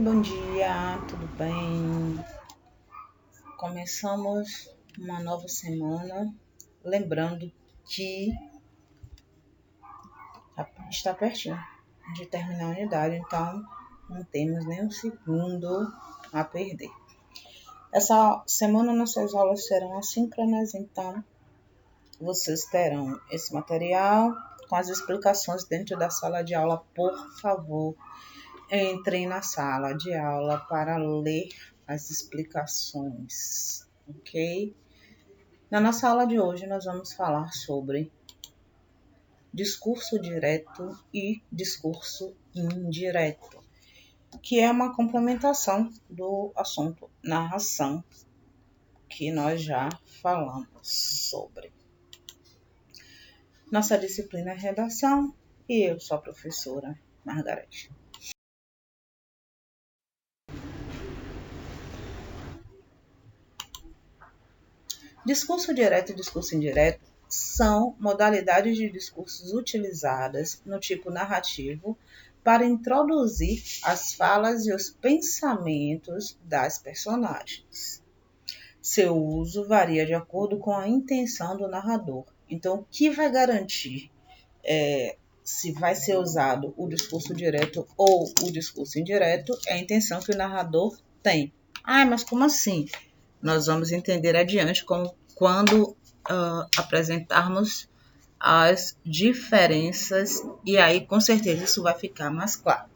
bom dia, tudo bem? Começamos uma nova semana, lembrando que está pertinho de terminar a unidade, então não temos nem um segundo a perder. Essa semana nossas aulas serão assíncronas, então vocês terão esse material com as explicações dentro da sala de aula. Por favor, entrem na sala de aula para ler as explicações, ok? Na nossa aula de hoje, nós vamos falar sobre discurso direto e discurso indireto, que é uma complementação do assunto narração, que nós já falamos sobre. Nossa disciplina é redação e eu sou a professora Margarete. Discurso direto e discurso indireto são modalidades de discursos utilizadas no tipo narrativo para introduzir as falas e os pensamentos das personagens. Seu uso varia de acordo com a intenção do narrador. Então, o que vai garantir se vai ser usado o discurso direto ou o discurso indireto é a intenção que o narrador tem. Mas como assim? Nós vamos entender adiante quando apresentarmos as diferenças, e aí com certeza isso vai ficar mais claro.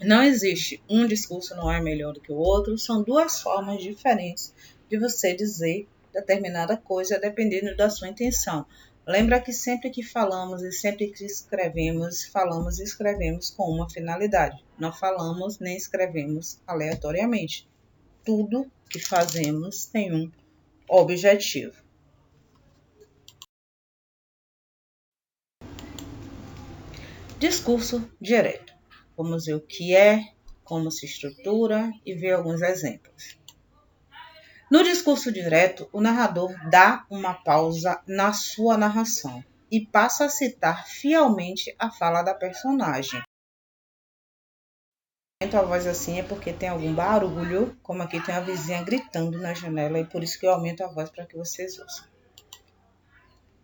Não existe um discurso não é melhor do que o outro, são duas formas diferentes de você dizer determinada coisa dependendo da sua intenção. Lembra que sempre que falamos e sempre que escrevemos, falamos e escrevemos com uma finalidade. Não falamos nem escrevemos aleatoriamente. Tudo que fazemos tem um objetivo. Discurso direto. Vamos ver o que é, como se estrutura e ver alguns exemplos. No discurso direto, o narrador dá uma pausa na sua narração e passa a citar fielmente a fala da personagem. A voz assim é porque tem algum barulho, como aqui tem a vizinha gritando na janela, e por isso que eu aumento a voz para que vocês ouçam.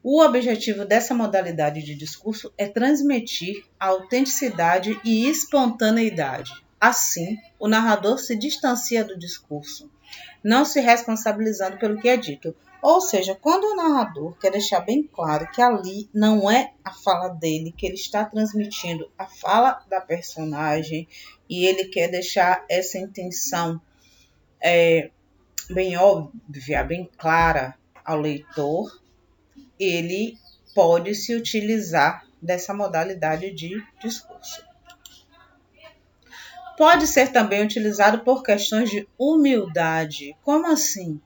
O objetivo dessa modalidade de discurso é transmitir a autenticidade e espontaneidade. Assim, o narrador se distancia do discurso, não se responsabilizando pelo que é dito. Ou seja, quando o narrador quer deixar bem claro que ali não é a fala dele, que ele está transmitindo a fala da personagem, e ele quer deixar essa intenção bem óbvia, bem clara ao leitor, ele pode se utilizar dessa modalidade de discurso. Pode ser também utilizado por questões de humildade. Como assim?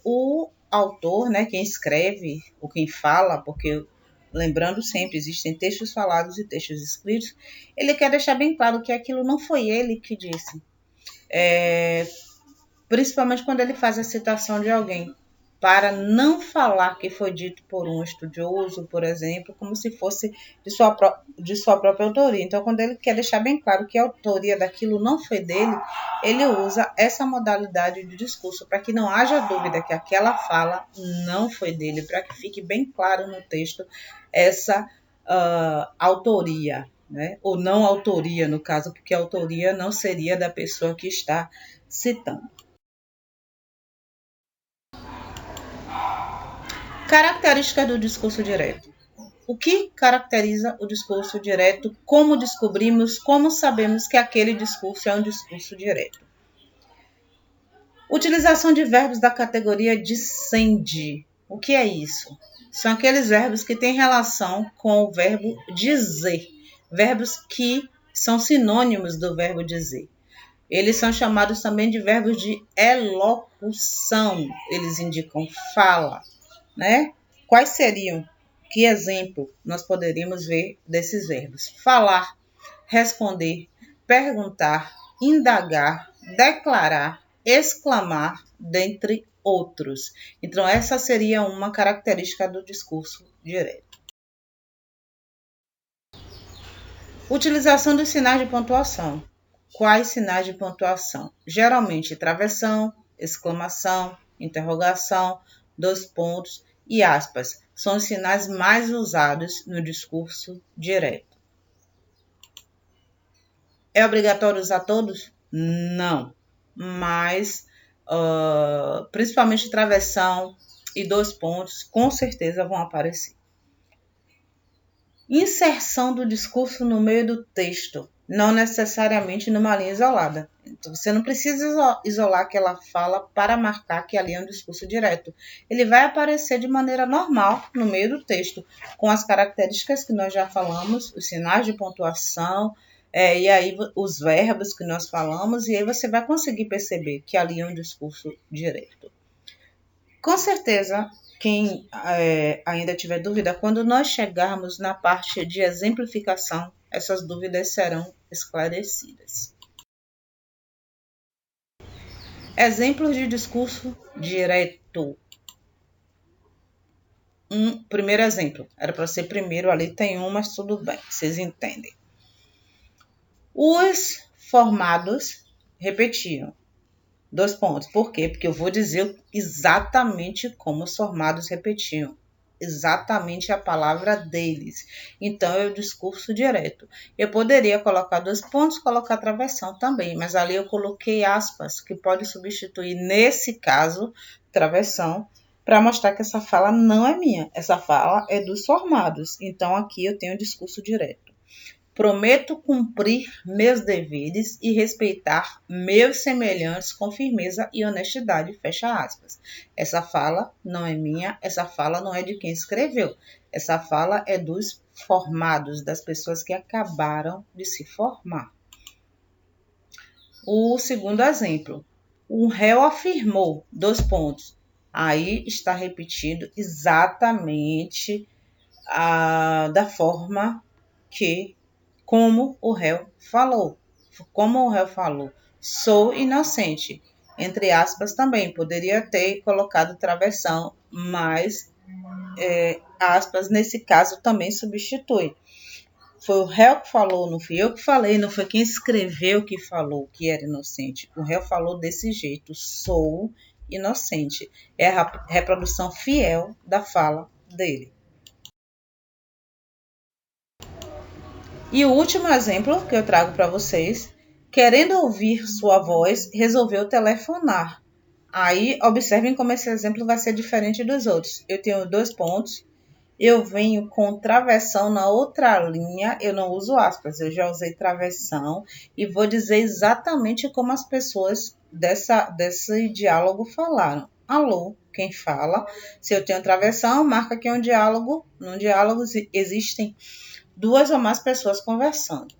O autor, quem escreve ou quem fala, porque lembrando sempre, existem textos falados e textos escritos, ele quer deixar bem claro que aquilo não foi ele que disse. Principalmente quando ele faz a citação de alguém, para não falar que foi dito por um estudioso, por exemplo, como se fosse de sua própria autoria. Então, quando ele quer deixar bem claro que a autoria daquilo não foi dele, ele usa essa modalidade de discurso para que não haja dúvida que aquela fala não foi dele, para que fique bem claro no texto essa autoria, ou não autoria, no caso, porque a autoria não seria da pessoa que está citando. Características do discurso direto. O que caracteriza o discurso direto? Como descobrimos, como sabemos que aquele discurso é um discurso direto? Utilização de verbos da categoria dicende. O que é isso? São aqueles verbos que têm relação com o verbo dizer. Verbos que são sinônimos do verbo dizer. Eles são chamados também de verbos de elocução. Eles indicam fala. Quais seriam? Que exemplo nós poderíamos ver desses verbos? Falar, responder, perguntar, indagar, declarar, exclamar, dentre outros. Então, essa seria uma característica do discurso direto. Utilização dos sinais de pontuação. quais sinais de pontuação? Geralmente travessão, exclamação, interrogação, dois pontos e aspas. São os sinais mais usados no discurso direto. É obrigatório usar todos? Não, mas principalmente travessão e dois pontos com certeza vão aparecer. Inserção do discurso no meio do texto, não necessariamente numa linha isolada. Então, você não precisa isolar aquela fala para marcar que ali é um discurso direto. Ele vai aparecer de maneira normal no meio do texto, com as características que nós já falamos, os sinais de pontuação, e aí os verbos que nós falamos, e aí você vai conseguir perceber que ali é um discurso direto. Com certeza, quem ainda tiver dúvida, quando nós chegarmos na parte de exemplificação, essas dúvidas serão esclarecidas. Exemplos de discurso direto. Primeiro exemplo. Era para ser primeiro, ali tem mas tudo bem, vocês entendem. Os formados repetiam. Dois pontos. Por quê? Porque eu vou dizer exatamente como os formados repetiam. Exatamente a palavra deles. Então, é o discurso direto. Eu poderia colocar dois pontos, colocar travessão também, mas ali eu coloquei aspas, que pode substituir, nesse caso, travessão, para mostrar que essa fala não é minha. Essa fala é dos formados. Então, aqui eu tenho o discurso direto. Prometo cumprir meus deveres e respeitar meus semelhantes com firmeza e honestidade, fecha aspas. Essa fala não é minha, essa fala não é de quem escreveu. Essa fala é dos formados, das pessoas que acabaram de se formar. O segundo exemplo. O réu afirmou, dois pontos. Aí está repetido exatamente da forma como o réu falou. Como o réu falou, sou inocente. Entre aspas também, poderia ter colocado travessão, mas aspas nesse caso também substitui. Foi o réu que falou, não fui eu que falei, não foi quem escreveu que falou que era inocente. O réu falou desse jeito, sou inocente. É a reprodução fiel da fala dele. E o último exemplo que eu trago para vocês, querendo ouvir sua voz, resolveu telefonar. Aí, observem como esse exemplo vai ser diferente dos outros. Eu tenho dois pontos, eu venho com travessão na outra linha, eu não uso aspas, eu já usei travessão e vou dizer exatamente como as pessoas desse diálogo falaram. Alô, quem fala? Se eu tenho travessão, marca que é um diálogo. Num diálogo existem duas ou mais pessoas conversando.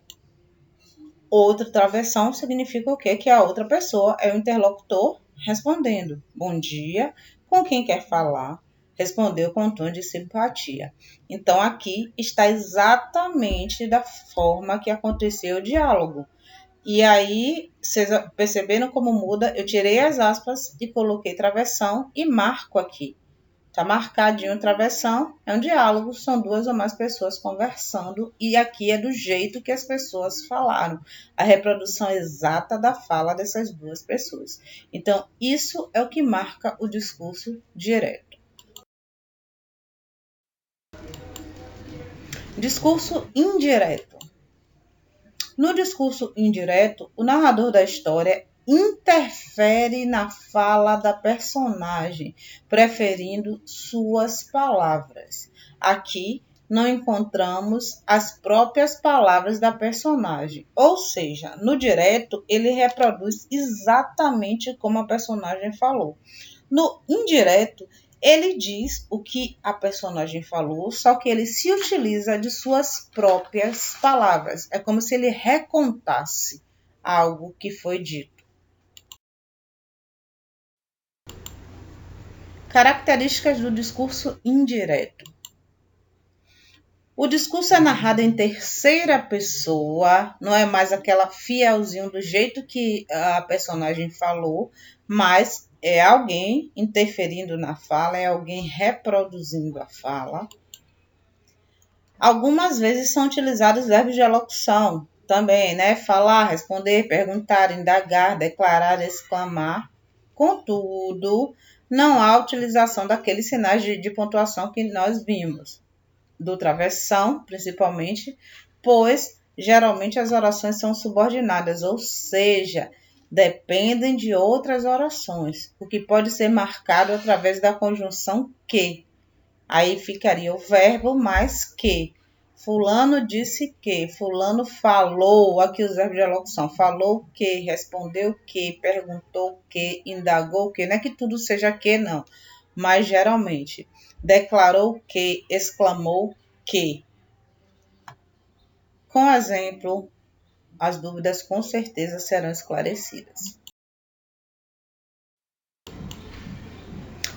Outra travessão significa o quê? Que a outra pessoa é o interlocutor respondendo. Bom dia, com quem quer falar? Respondeu com um tom de simpatia. Então, aqui está exatamente da forma que aconteceu o diálogo. E aí, vocês perceberam como muda? Eu tirei as aspas e coloquei travessão e marco aqui. Está marcadinho travessão, é um diálogo, são duas ou mais pessoas conversando e aqui é do jeito que as pessoas falaram, a reprodução exata da fala dessas duas pessoas. Então, isso é o que marca o discurso direto. Discurso indireto. No discurso indireto, o narrador da história interfere na fala da personagem, preferindo suas palavras. Aqui não encontramos as próprias palavras da personagem, ou seja, no direto ele reproduz exatamente como a personagem falou. No indireto, ele diz o que a personagem falou, só que ele se utiliza de suas próprias palavras. É como se ele recontasse algo que foi dito. Características do discurso indireto. O discurso é narrado em terceira pessoa, não é mais aquela fielzinho do jeito que a personagem falou, mas é alguém interferindo na fala, é alguém reproduzindo a fala. Algumas vezes são utilizados verbos de alocução, também, né? Falar, responder, perguntar, indagar, declarar, exclamar. Contudo, não há utilização daqueles sinais de pontuação que nós vimos, do travessão, principalmente, pois geralmente as orações são subordinadas, ou seja, dependem de outras orações, o que pode ser marcado através da conjunção que. Aí ficaria o verbo mais que. Fulano disse que, fulano falou, aqui os verbos de alocução, falou que, respondeu que, perguntou que, indagou que, não é que tudo seja que, não, mas geralmente, declarou que, exclamou que. Com exemplo, as dúvidas com certeza serão esclarecidas.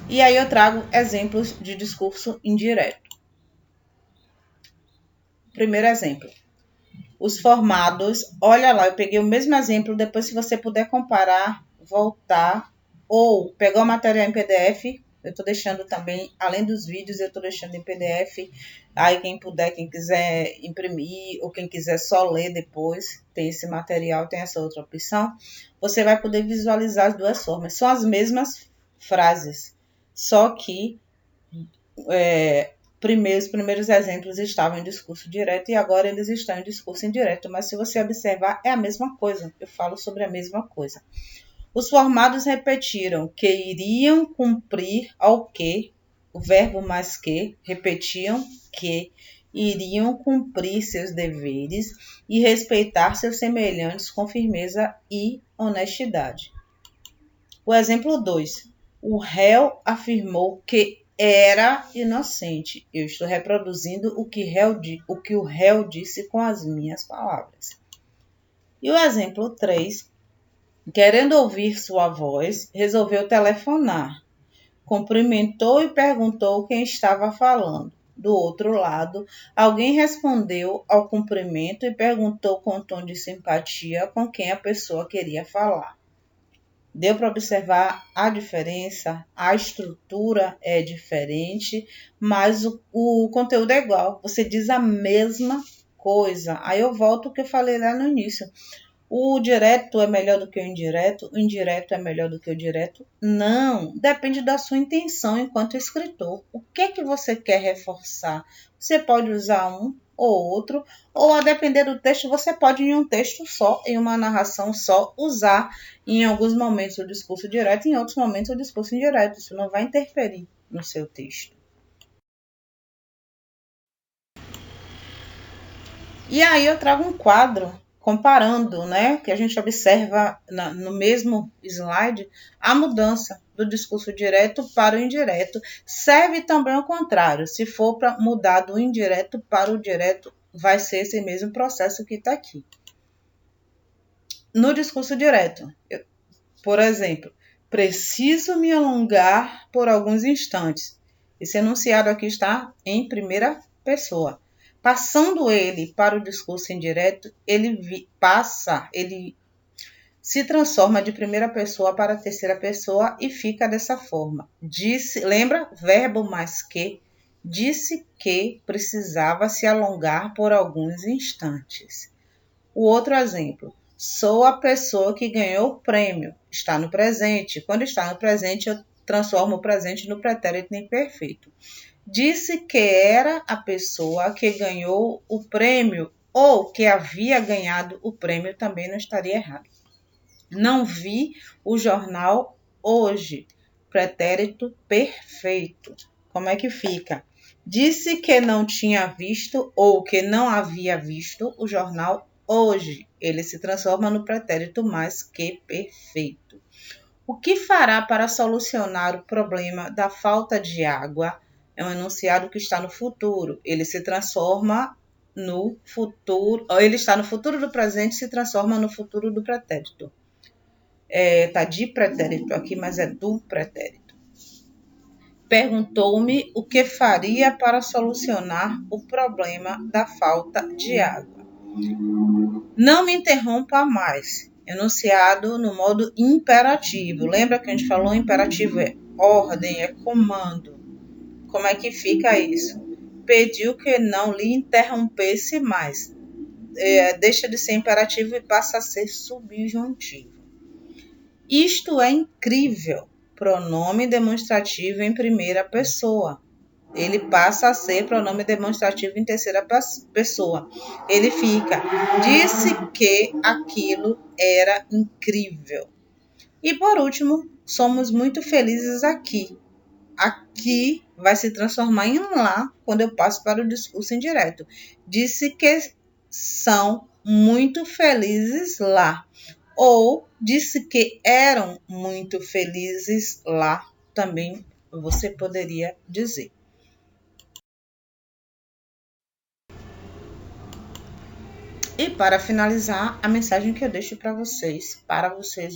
E aí eu trago exemplos de discurso indireto. Primeiro exemplo. Os formados, olha lá, eu peguei o mesmo exemplo, depois se você puder comparar, voltar, ou pegar o material em PDF, eu estou deixando também, além dos vídeos, eu estou deixando em PDF, aí quem puder, quem quiser imprimir, ou quem quiser só ler depois, tem esse material, tem essa outra opção, você vai poder visualizar as duas formas, são as mesmas frases, só que os primeiros exemplos estavam em discurso direto e agora eles estão em discurso indireto, mas se você observar, é a mesma coisa, eu falo sobre a mesma coisa. Os formados repetiram que iriam cumprir ao que, o verbo mais que, repetiam que iriam cumprir seus deveres e respeitar seus semelhantes com firmeza e honestidade. O exemplo 2. O réu afirmou que era inocente. Eu estou reproduzindo o que o réu disse com as minhas palavras. E o exemplo 3. Querendo ouvir sua voz, resolveu telefonar. Cumprimentou e perguntou quem estava falando. Do outro lado, alguém respondeu ao cumprimento e perguntou com um tom de simpatia com quem a pessoa queria falar. Deu para observar a diferença? A estrutura é diferente, mas o conteúdo é igual. Você diz a mesma coisa. Aí eu volto ao que eu falei lá no início. O direto é melhor do que o indireto é melhor do que o direto? Não, depende da sua intenção enquanto escritor. O que é que você quer reforçar? Você pode usar um ou outro, ou a depender do texto, você pode em um texto só, em uma narração só, usar em alguns momentos o discurso direto, em outros momentos o discurso indireto. Isso não vai interferir no seu texto. E aí eu trago um quadro comparando, né, que a gente observa no mesmo slide, a mudança do discurso direto para o indireto. Serve também ao contrário, se for para mudar do indireto para o direto, vai ser esse mesmo processo que está aqui. No discurso direto, por exemplo, preciso me alongar por alguns instantes. Esse enunciado aqui está em primeira pessoa. Passando ele para o discurso indireto, ele se transforma de primeira pessoa para terceira pessoa e fica dessa forma. Lembra? Verbo mais que. Disse que precisava se alongar por alguns instantes. O outro exemplo. Sou a pessoa que ganhou o prêmio. Está no presente. Quando está no presente, eu transformo o presente no pretérito imperfeito. Disse que era a pessoa que ganhou o prêmio ou que havia ganhado o prêmio, também não estaria errado. Não vi o jornal hoje. Pretérito perfeito. Como é que fica? Disse que não tinha visto ou que não havia visto o jornal hoje. Ele se transforma no pretérito mais que perfeito. O que fará para solucionar o problema da falta de água? É um enunciado que está no futuro. Ele se transforma no futuro. Ele está no futuro do presente e se transforma no futuro do pretérito. Está de pretérito aqui, mas é do pretérito. Perguntou-me o que faria para solucionar o problema da falta de água. Não me interrompa mais. Enunciado no modo imperativo. Lembra que a gente falou? Imperativo é ordem, é comando. Como é que fica isso? Pediu que não lhe interrompesse mais. deixa de ser imperativo e passa a ser subjuntivo. Isto é incrível. Pronome demonstrativo em primeira pessoa. Ele passa a ser pronome demonstrativo em terceira pessoa. Ele fica, disse que aquilo era incrível. E por último, somos muito felizes aqui. Aqui vai se transformar em lá quando eu passo para o discurso indireto. Disse que são muito felizes lá. Ou disse que eram muito felizes lá, também você poderia dizer. E para finalizar, a mensagem que eu deixo para vocês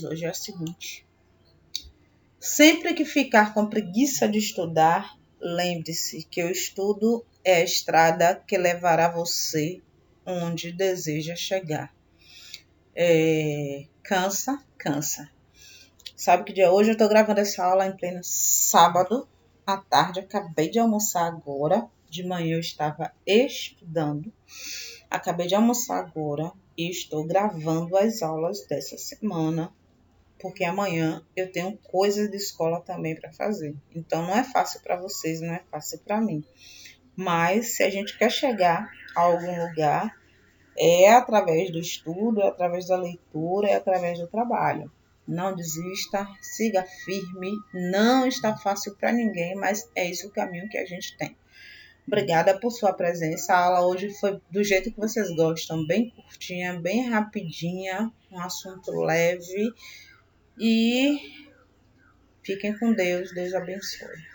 hoje é a seguinte: sempre que ficar com preguiça de estudar, lembre-se que o estudo é a estrada que levará você onde deseja chegar. Cansa. Sabe que dia hoje eu estou gravando essa aula em pleno sábado à tarde. Acabei de almoçar agora. De manhã eu estava estudando. Acabei de almoçar agora e estou gravando as aulas dessa semana, porque amanhã eu tenho coisas de escola também para fazer. Então não é fácil para vocês, não é fácil para mim. Mas se a gente quer chegar a algum lugar, é através do estudo, é através da leitura, é através do trabalho. Não desista, siga firme. Não está fácil para ninguém, mas é esse o caminho que a gente tem. Obrigada por sua presença. A aula hoje foi do jeito que vocês gostam, bem curtinha, bem rapidinha, um assunto leve. E fiquem com Deus. Deus abençoe.